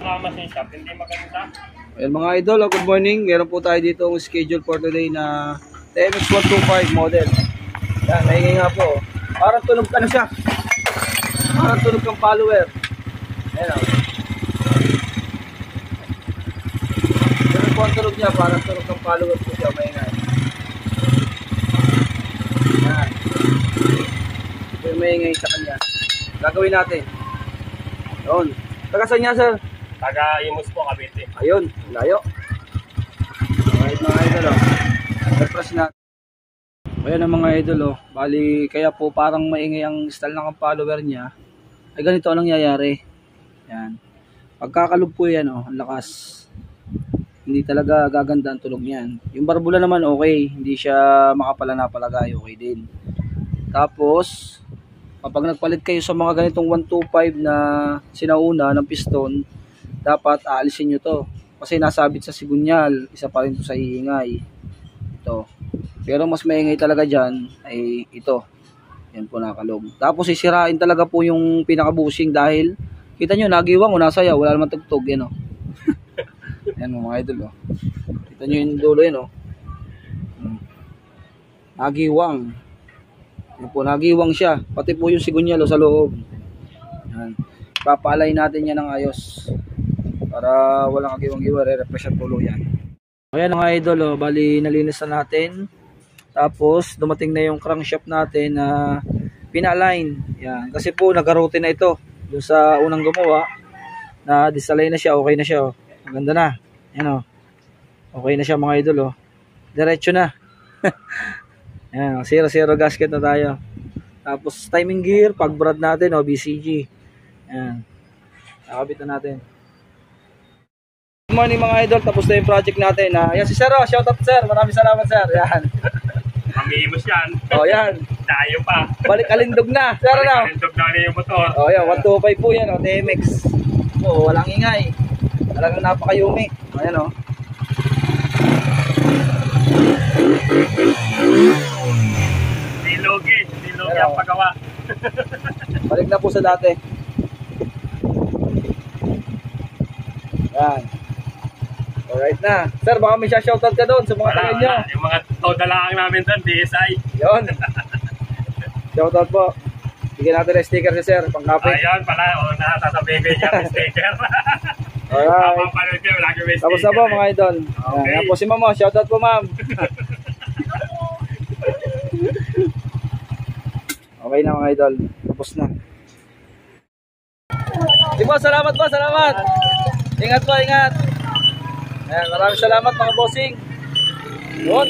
Machine shop, hindi maganda. Ayan mga idol, good morning. Meron po tayo dito ang schedule for today na TMX 125 model. Yan, naingay nga po. Parang tunog ka na siya. Parang tunog kang follower. Ayan o. Ganun po ang tunog niya, parang tunog kang follower po siya, maingay. Yan. Ito yung maingay sa kanya. Gagawin natin. Yun. Tagasan niya, sir? Taga-Imus po, Cavite. Ayun, layo. Alright mga idol o. Refresh natin. Ayan ang mga idol o. Bali, kaya po parang maingay ang style ng follower niya. Ay ganito ang nangyayari. Yan. Pagkakalog po yan o, ang lakas. Hindi talaga gaganda ang tunog niyan. Yung barbula naman okay. Hindi siya makapala na palagay. Okay din. Tapos, kapag nagpalit kayo sa mga ganitong 125 na sinauna ng piston, dapat aalisin nyo to. Kasi nasabit sa sigunyal. Isa pa rin to sa iingay. Ito. Pero mas maingay talaga dyan ay ito. Yan po nakalog. Tapos sisirain talaga po yung pinaka-bushing dahil kita nyo, nagiwang o nasaya. Wala naman tugtog. Yan o. Yan mga idol o. Kita nyo yung dulo yan o. Nagiwang. Yan po, nagiwang siya. Pati po yung sigunyal o sa loob. Yan. Papaalay natin yan ng ayos. Para walang agiwang-giwa, re-refresh at tulo yan. Ayan mga idol, oh, bali nalinis na natin. Tapos dumating na yung crankshaft natin na pina-align. Yan. Kasi po nag-route na ito. Doon sa unang gumawa, na disalay na siya, okay na siya. Oh. Maganda na. Yan oh. Okay na siya mga idol. Oh. Diretso na. Yan, 0-0 gasket na tayo. Tapos timing gear, pag-brad natin, oh, BCG. Yan. Nakabit na natin. Good morning mga idol, tapos na yung project natin. Yan si Sir, shout out sir, maraming salamat sir. Yan. Kami-Imus yan. Oh yan. Tayo pa. Balik kalindog na. Sir na. Kalindog na yung motor. Oh yan, 125 po yan, oh, TMX. Oh, walang ingay. Talagang napaka-yumi. Ayan oh. Nilogi ang pagawa. Balik na po sa dati. Yan. Alright na. Sir, baka may shoutout ka doon sa mga tagal nyo. Yung mga todalaang namin doon, DSI. Yun. Shoutout po. Bigyan natin ng sticker si sir, pang-copy. Ayun pala, natasabihin niya yung sticker. Alright. Mapapanood niya, lagi may sticker. Tapos na po mga idol. Okay. Yan po si ma'am. Shoutout po ma'am. Okay na mga idol. Tapos na. Di po, salamat po, salamat. Ingat po, ingat. Ayan, maraming salamat mga bossing. Yun.